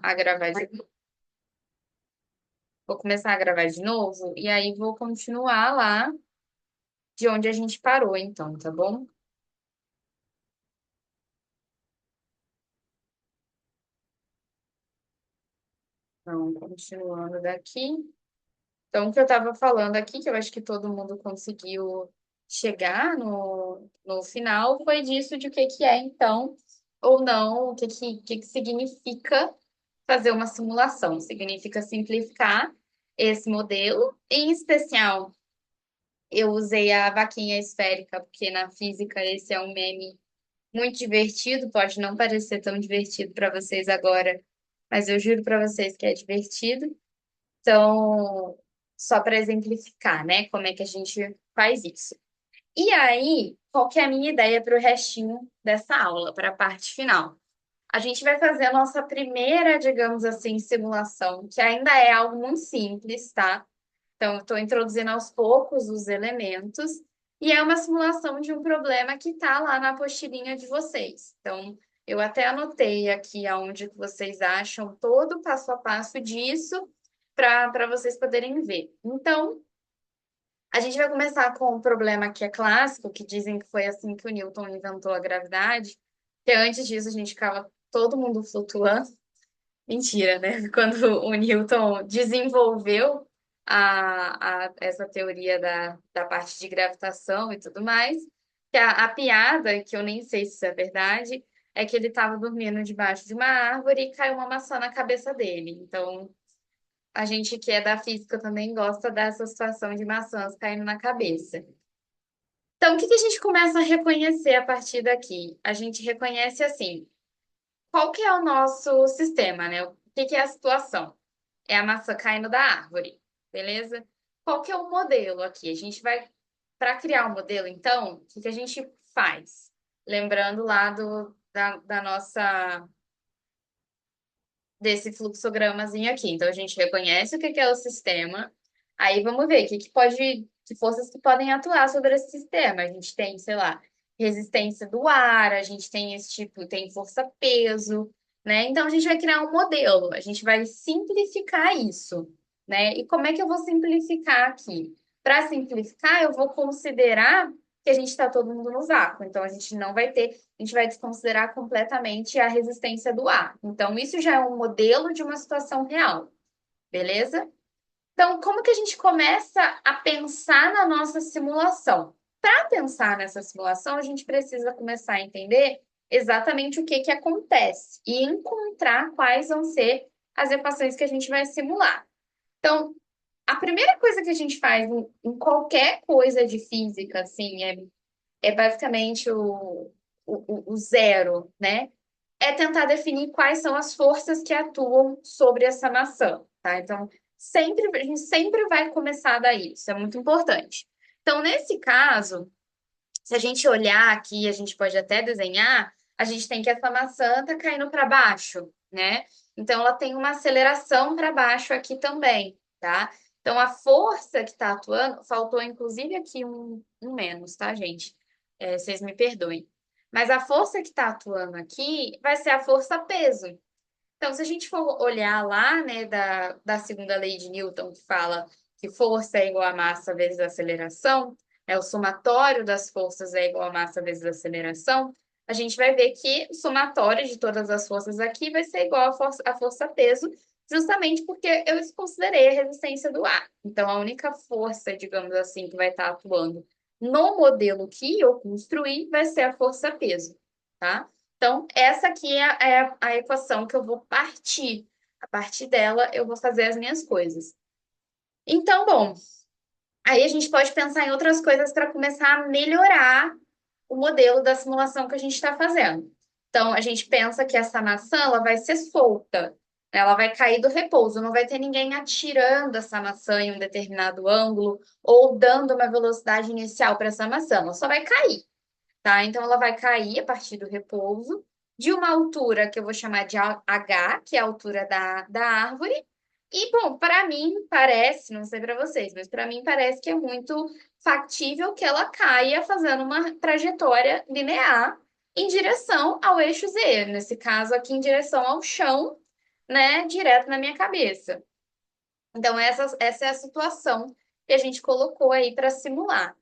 a gravar vou começar a gravar de novo e aí vou continuar lá de onde a gente parou, então, tá bom? Então, continuando daqui. Então, o que eu estava falando aqui, que eu acho que todo mundo conseguiu chegar no final, foi disso de o que que é, então, ou não, o que que significa fazer uma simulação. Significa simplificar esse modelo, em especial. Eu usei a vaquinha esférica, porque na física esse é um meme muito divertido, pode não parecer tão divertido para vocês agora, mas eu juro para vocês que é divertido. Então, só para exemplificar, né, como é que a gente faz isso. E aí, qual que é a minha ideia para o restinho dessa aula, para a parte final? A gente vai fazer a nossa primeira, digamos assim, simulação, que ainda é algo muito simples, tá? Então, eu estou introduzindo aos poucos os elementos, e é uma simulação de um problema que está lá na apostilinha de vocês. Então, eu até anotei aqui aonde que vocês acham todo o passo a passo disso, para vocês poderem ver. Então, a gente vai começar com um problema que é clássico, que dizem que foi assim que o Newton inventou a gravidade, que antes disso a gente ficava todo mundo flutuando. Mentira, né? Quando o Newton desenvolveu essa teoria da parte de gravitação e tudo mais, que a piada, que eu nem sei se isso é verdade, é que ele estava dormindo debaixo de uma árvore e caiu uma maçã na cabeça dele. Então, a gente que é da física também gosta dessa situação de maçãs caindo na cabeça. Então, o que que a gente começa a reconhecer a partir daqui? A gente reconhece assim, qual que é o nosso sistema, né? O que que é a situação? É a maçã caindo da árvore, beleza? Qual que é o modelo aqui? A gente vai, para criar um modelo, então, o que que a gente faz? Lembrando lá da nossa, desse fluxogramazinho aqui. Então, a gente reconhece o que que é o sistema, aí vamos ver o que que pode, que forças que podem atuar sobre esse sistema. A gente tem, sei lá, resistência do ar, a gente tem esse tipo, tem força-peso, né? Então, a gente vai criar um modelo, a gente vai simplificar isso, né? E como é que eu vou simplificar aqui? Para simplificar, eu vou considerar que a gente está todo mundo no vácuo, então a gente não vai ter, a gente vai desconsiderar completamente a resistência do ar. Então, isso já é um modelo de uma situação real, beleza? Então, como que a gente começa a pensar na nossa simulação? Para pensar nessa simulação, a gente precisa começar a entender exatamente o que que acontece e encontrar quais vão ser as equações que a gente vai simular. Então, a primeira coisa que a gente faz em qualquer coisa de física, assim, é basicamente o zero, né? É tentar definir quais são as forças que atuam sobre essa maçã, tá? Então, a gente sempre vai começar daí, isso é muito importante. Então, nesse caso, se a gente olhar aqui, a gente pode até desenhar, a gente tem que essa maçã tá caindo para baixo, né? Então, ela tem uma aceleração para baixo aqui também, tá? Então, a força que está atuando, faltou inclusive aqui um menos, tá, gente? Vocês me perdoem. Mas a força que está atuando aqui vai ser a força-peso. Então, se a gente for olhar lá, né, da segunda lei de Newton, que fala que força é igual a massa vezes a aceleração, o somatório das forças é igual a massa vezes a aceleração, a gente vai ver que o somatório de todas as forças aqui vai ser igual à força-peso, justamente porque eu considerei a resistência do ar. Então, a única força, digamos assim, que vai estar atuando no modelo que eu construí vai ser a força-peso, tá? Então, essa aqui é a equação que eu vou partir. A partir dela, eu vou fazer as minhas coisas. Então, bom, aí a gente pode pensar em outras coisas para começar a melhorar o modelo da simulação que a gente está fazendo. Então, a gente pensa que essa maçã ela vai ser solta, ela vai cair do repouso, não vai ter ninguém atirando essa maçã em um determinado ângulo ou dando uma velocidade inicial para essa maçã, ela só vai cair, tá? Então, ela vai cair a partir do repouso, de uma altura que eu vou chamar de H, que é a altura da árvore. E, bom, para mim parece, não sei para vocês, mas para mim parece que é muito factível que ela caia fazendo uma trajetória linear em direção ao eixo Z, nesse caso aqui em direção ao chão, né, direto na minha cabeça. Então, essa é a situação que a gente colocou aí para simular.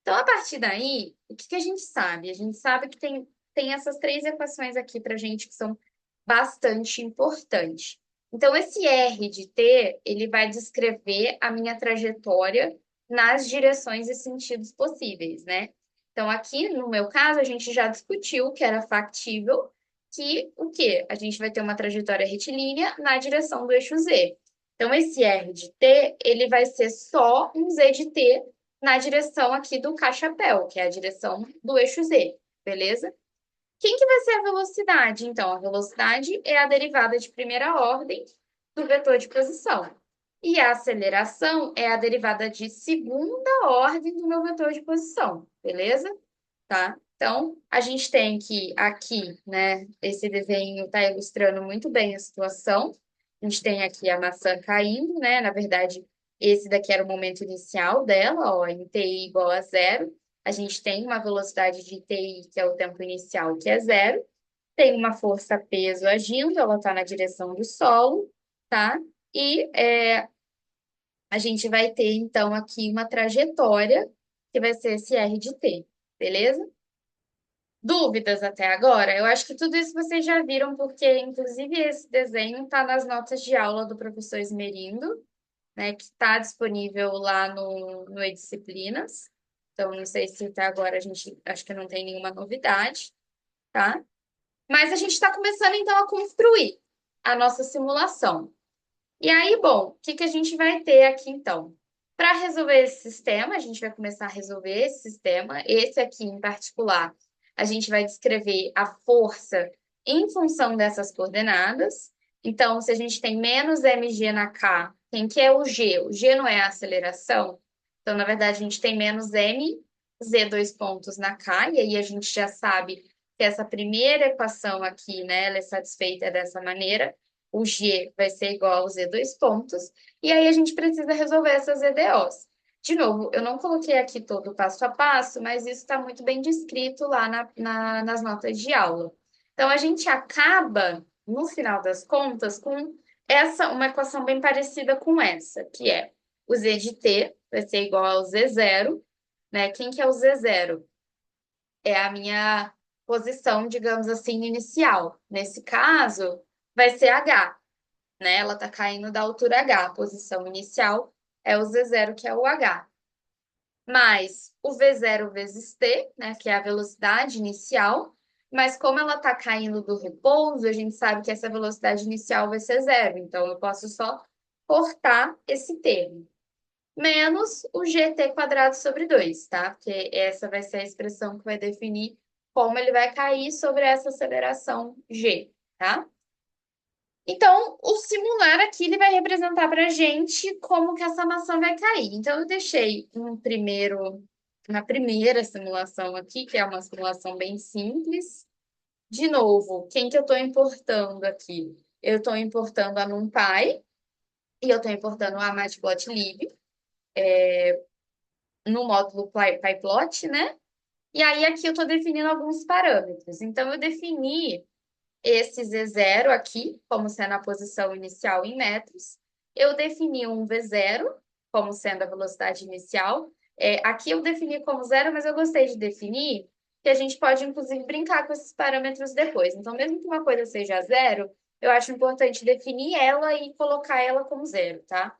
Então, a partir daí, o que que a gente sabe? A gente sabe que tem essas três equações aqui para a gente que são bastante importantes. Então, esse R de t, ele vai descrever a minha trajetória nas direções e sentidos possíveis, né? Então, aqui, no meu caso, a gente já discutiu que era factível que o quê? A gente vai ter uma trajetória retilínea na direção do eixo Z. Então, esse R de t, ele vai ser só um Z de t na direção aqui do cachapéu, que é a direção do eixo Z, beleza? Quem que vai ser a velocidade? Então, a velocidade é a derivada de primeira ordem do vetor de posição. E a aceleração é a derivada de segunda ordem do meu vetor de posição, beleza? Tá? Então, a gente tem que aqui, né, esse desenho está ilustrando muito bem a situação. A gente tem aqui a maçã caindo, né? Na verdade, esse daqui era o momento inicial dela, ó, em TI igual a zero. A gente tem uma velocidade de TI, que é o tempo inicial, que é zero. Tem uma força-peso agindo, ela está na direção do solo, tá? E a gente vai ter, então, aqui uma trajetória, que vai ser esse R de T, beleza? Dúvidas até agora? Eu acho que tudo isso vocês já viram, porque inclusive esse desenho está nas notas de aula do professor Esmerindo, né, que está disponível lá no Edisciplinas. Então, não sei se até agora a gente acho que não tem nenhuma novidade, tá? Mas a gente está começando então a construir a nossa simulação. E aí, bom, o que que a gente vai ter aqui então? Para resolver esse sistema, a gente vai começar a resolver esse sistema. Esse aqui em particular, a gente vai descrever a força em função dessas coordenadas. Então, se a gente tem menos mg na k, quem que é o g? O g não é a aceleração. Então, na verdade, a gente tem menos m, z dois pontos na k, e aí a gente já sabe que essa primeira equação aqui, né, ela é satisfeita dessa maneira. O G vai ser igual a Z dois pontos, e aí a gente precisa resolver essas EDOs. De novo, eu não coloquei aqui todo o passo a passo, mas isso está muito bem descrito lá nas notas de aula. Então, a gente acaba, no final das contas, com uma equação bem parecida com essa, que é o Z de T vai ser igual ao Z zero, né? Quem que é o Z zero? É a minha posição, digamos assim, inicial. Nesse caso, vai ser H, né? Ela está caindo da altura H. A posição inicial é o Z zero, que é o H. Mais o V zero vezes T, né? Que é a velocidade inicial. Mas como ela está caindo do repouso, a gente sabe que essa velocidade inicial vai ser zero. Então, eu posso só cortar esse termo. Menos o gt quadrado sobre 2, tá? Porque essa vai ser a expressão que vai definir como ele vai cair sobre essa aceleração g, tá? Então, o simular aqui ele vai representar para a gente como que essa maçã vai cair. Então, eu deixei uma primeira simulação aqui, que é uma simulação bem simples. De novo, quem que eu estou importando aqui? Eu estou importando a NumPy e eu estou importando a Matplotlib no módulo PyPlot, né? E aí aqui eu estou definindo alguns parâmetros. Então, eu defini esse Z0 aqui, como sendo a posição inicial em metros. Eu defini um V0, como sendo a velocidade inicial. Aqui eu defini como zero, mas eu gostei de definir que a gente pode, inclusive, brincar com esses parâmetros depois. Então, mesmo que uma coisa seja zero, eu acho importante definir ela e colocar ela como zero, tá?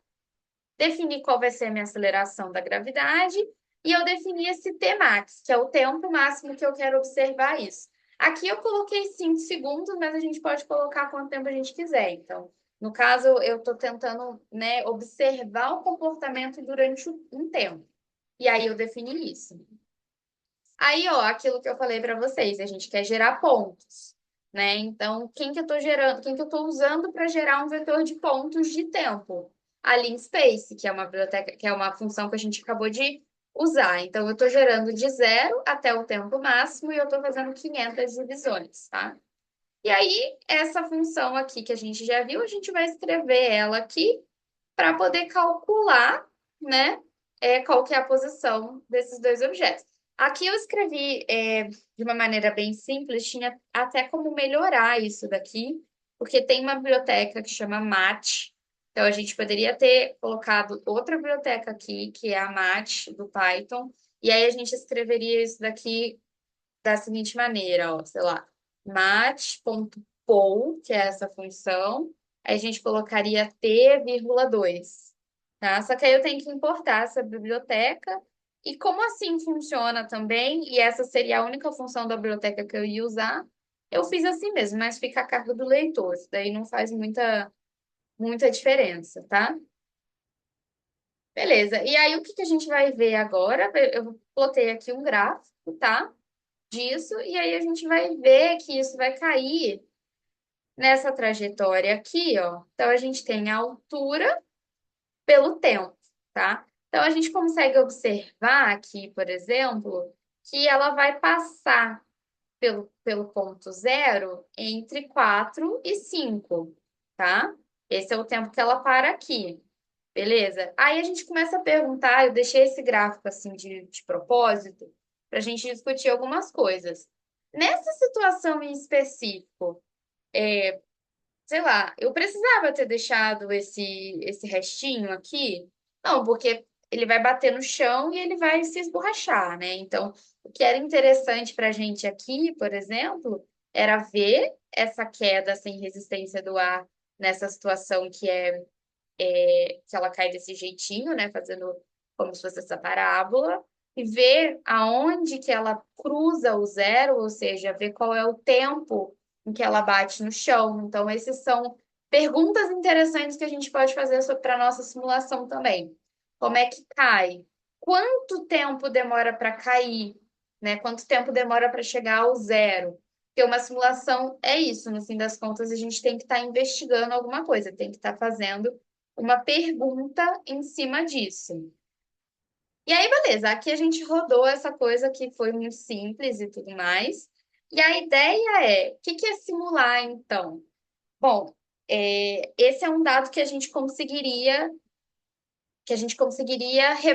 Defini qual vai ser a minha aceleração da gravidade e eu defini esse Tmax, que é o tempo máximo que eu quero observar isso. Aqui eu coloquei 5 segundos, mas a gente pode colocar quanto tempo a gente quiser. Então, no caso, eu estou tentando, né, observar o comportamento durante um tempo. E aí eu defini isso. Aí, ó, aquilo que eu falei para vocês, a gente quer gerar pontos, né? Então, quem que eu estou gerando, quem que eu estou usando para gerar um vetor de pontos de tempo? A linspace, que é uma biblioteca, que é uma função que a gente acabou de usar. Então, eu estou gerando de zero até o tempo máximo e eu estou fazendo 500 divisões, tá? E aí, essa função aqui que a gente já viu, a gente vai escrever ela aqui para poder calcular, né, qual que é a posição desses dois objetos. Aqui eu escrevi de uma maneira bem simples, tinha até como melhorar isso daqui, porque tem uma biblioteca que chama MAT. Então, a gente poderia ter colocado outra biblioteca aqui, que é a MAT do Python, e aí a gente escreveria isso daqui da seguinte maneira, ó, sei lá, mat.poll, que é essa função, aí a gente colocaria t,2, tá? Só que aí eu tenho que importar essa biblioteca, e como assim funciona também, e essa seria a única função da biblioteca que eu ia usar, eu fiz assim mesmo, mas fica a cargo do leitor, isso daí não faz muita diferença, tá? Beleza, e aí o que que a gente vai ver agora? Eu plotei aqui um gráfico, tá? Disso, e aí a gente vai ver que isso vai cair nessa trajetória aqui, ó. Então, a gente tem a altura pelo tempo, tá? Então, a gente consegue observar aqui, por exemplo, que ela vai passar pelo ponto zero entre 4 e 5, tá? Esse é o tempo que ela para aqui. Beleza? Aí a gente começa a perguntar, eu deixei esse gráfico assim de propósito, para a gente discutir algumas coisas. Nessa situação em específico, sei lá, eu precisava ter deixado esse restinho aqui? Não, porque ele vai bater no chão e ele vai se esborrachar, né? Então, o que era interessante para a gente aqui, por exemplo, era ver essa queda sem resistência do ar nessa situação que ela cai desse jeitinho, né? Fazendo como se fosse essa parábola, e ver aonde que ela cruza o zero, ou seja, ver qual é o tempo em que ela bate no chão. Então, esses são perguntas interessantes que a gente pode fazer para a nossa simulação também. Como é que cai? Quanto tempo demora para cair? Né? Quanto tempo demora para chegar ao zero? Porque uma simulação é isso, no fim das contas, a gente tem que estar investigando alguma coisa, tem que estar fazendo uma pergunta em cima disso. E aí, beleza, aqui a gente rodou essa coisa que foi muito simples e tudo mais. E a ideia o que é simular, então? Bom, esse é um dado que a gente conseguiria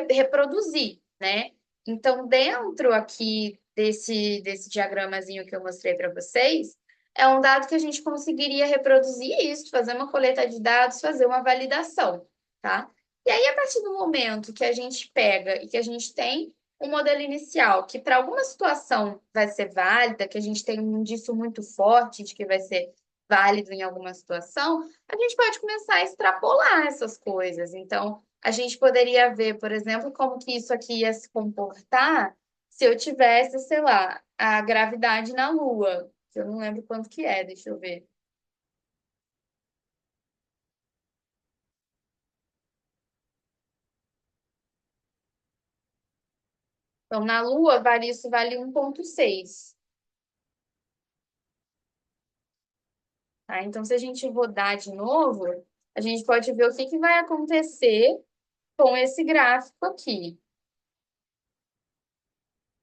reproduzir, né? Então, dentro aqui desse diagramazinho que eu mostrei para vocês, é um dado que a gente conseguiria reproduzir isso, fazer uma coleta de dados, fazer uma validação, tá? E aí, a partir do momento que a gente pega e que a gente tem um modelo inicial que para alguma situação vai ser válida, que a gente tem um indício muito forte de que vai ser válido em alguma situação, a gente pode começar a extrapolar essas coisas. Então, a gente poderia ver, por exemplo, como que isso aqui ia se comportar se eu tivesse, sei lá, a gravidade na Lua. Eu não lembro quanto que é, deixa eu ver. Então, na Lua, isso vale 1,6, tá? Então, se a gente rodar de novo, a gente pode ver o que que vai acontecer com esse gráfico aqui,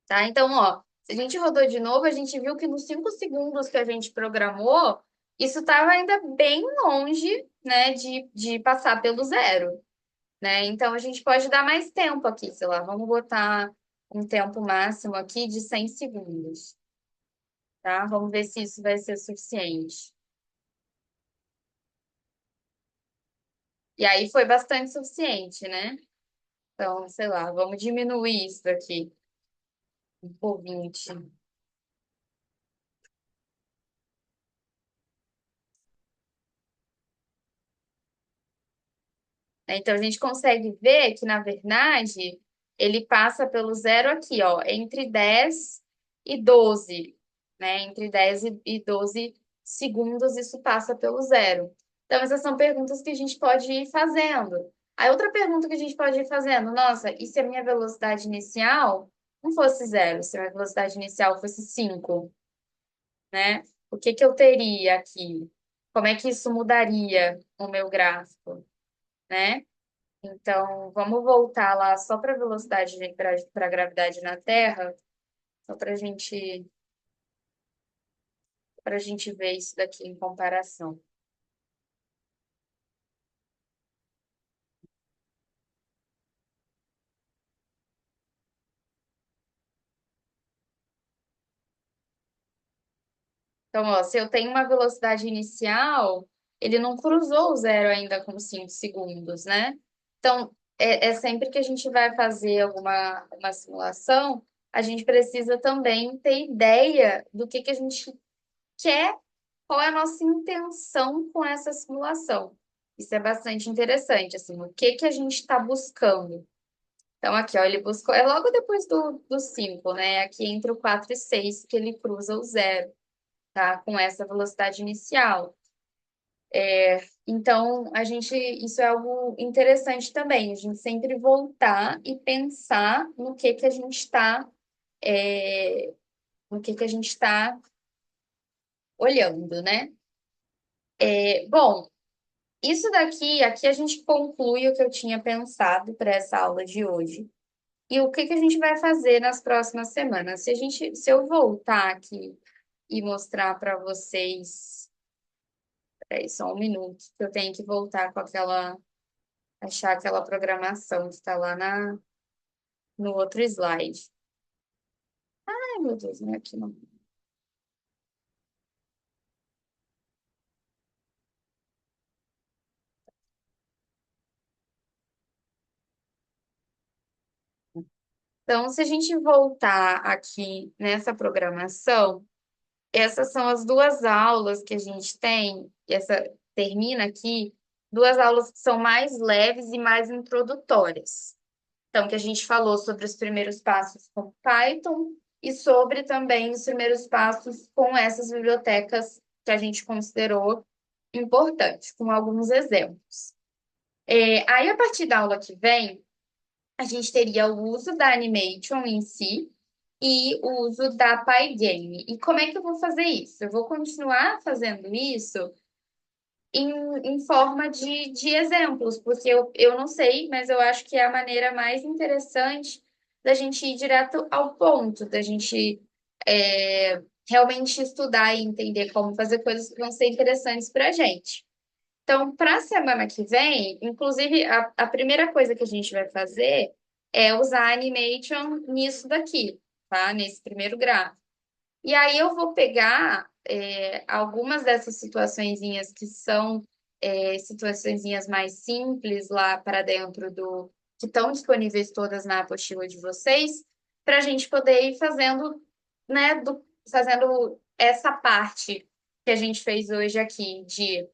tá? Então, ó, se a gente rodou de novo, a gente viu que nos 5 segundos que a gente programou, isso estava ainda bem longe, né, de passar pelo zero, né? Então, a gente pode dar mais tempo aqui, sei lá, vamos botar um tempo máximo aqui de 100 segundos, tá? Vamos ver se isso vai ser suficiente. E aí foi bastante suficiente, né? Então, sei lá, vamos diminuir isso daqui por 20. Né? Então, a gente consegue ver que, na verdade, ele passa pelo zero aqui, ó, entre 10 e 12, né? Entre 10 e 12 segundos, isso passa pelo zero. Então, essas são perguntas que a gente pode ir fazendo. Aí, outra pergunta que a gente pode ir fazendo, nossa, e se a minha velocidade inicial não fosse zero, se a minha velocidade inicial fosse 5, né? O que que eu teria aqui? Como é que isso mudaria o meu gráfico, né? Então, vamos voltar lá só para a velocidade, para a gravidade na Terra, só para a gente ver isso daqui em comparação. Então, ó, se eu tenho uma velocidade inicial, ele não cruzou o zero ainda com 5 segundos, né? Então, é sempre que a gente vai fazer alguma uma simulação, a gente precisa também ter ideia do que a gente quer, qual é a nossa intenção com essa simulação. Isso é bastante interessante, assim, o que a gente está buscando. Então, aqui, ó, ele buscou, é logo depois do 5, né? Aqui entre o 4 e 6 que ele cruza o zero, tá? Com essa velocidade inicial. Então, isso é algo interessante também, a gente sempre voltar e pensar no que a gente está, no que a gente está olhando, né? Bom, isso daqui, aqui a gente conclui o que eu tinha pensado para essa aula de hoje. E o que a gente vai fazer nas próximas semanas? Se eu voltar aqui e mostrar para vocês, peraí, só um minuto, que eu tenho que voltar com achar aquela programação que está lá no outro slide. Ai, meu Deus, não é aqui não. Então, se a gente voltar aqui nessa programação, essas são as duas aulas que a gente tem, e essa termina aqui, duas aulas que são mais leves e mais introdutórias. Então, que a gente falou sobre os primeiros passos com Python e sobre também os primeiros passos com essas bibliotecas que a gente considerou importantes, com alguns exemplos. Aí, a partir da aula que vem, a gente teria o uso da Animation em si e o uso da Pygame. E como é que eu vou fazer isso? Eu vou continuar fazendo isso em forma de exemplos, porque eu não sei, mas eu acho que é a maneira mais interessante da gente ir direto ao ponto, da gente realmente estudar e entender como fazer coisas que vão ser interessantes para a gente. Então, para a semana que vem, inclusive, a primeira coisa que a gente vai fazer é usar animation nisso daqui, tá? Nesse primeiro gráfico. E aí eu vou pegar algumas dessas situaçõezinhas que são situaçõezinhas mais simples lá para dentro que estão disponíveis todas na apostila de vocês, para a gente poder ir fazendo, né, fazendo essa parte que a gente fez hoje aqui, de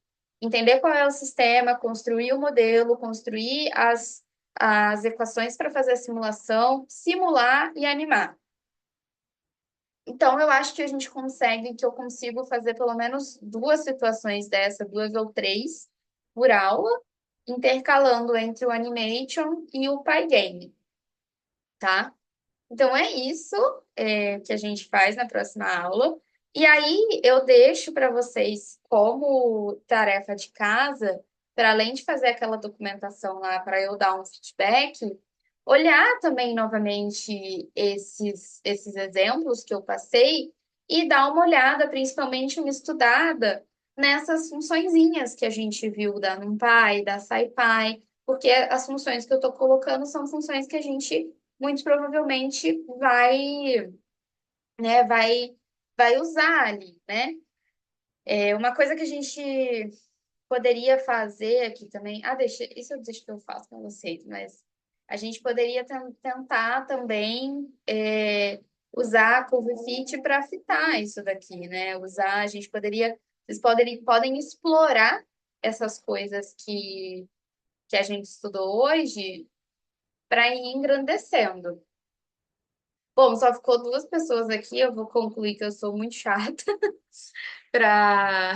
entender qual é o sistema, construir o modelo, construir as equações para fazer a simulação, simular e animar. Então, eu acho que a gente consegue, que eu consigo fazer pelo menos duas situações dessa, duas ou três, por aula, intercalando entre o Animation e o Pygame, tá? Então, é isso que a gente faz na próxima aula. E aí, eu deixo para vocês, como tarefa de casa, para além de fazer aquela documentação lá para eu dar um feedback, olhar também novamente esses exemplos que eu passei e dar uma olhada, principalmente uma estudada nessas funçõezinhas que a gente viu da NumPy, da SciPy, porque as funções que eu estou colocando são funções que a gente muito provavelmente né, vai usar ali, né? Uma coisa que a gente poderia fazer aqui também, isso eu deixo que eu faço com vocês, mas a gente poderia tentar também usar a Curve Fit para fitar isso daqui, né? A gente poderia, vocês podem explorar essas coisas que a gente estudou hoje para ir engrandecendo. Bom, só ficou duas pessoas aqui, eu vou concluir que eu sou muito chata para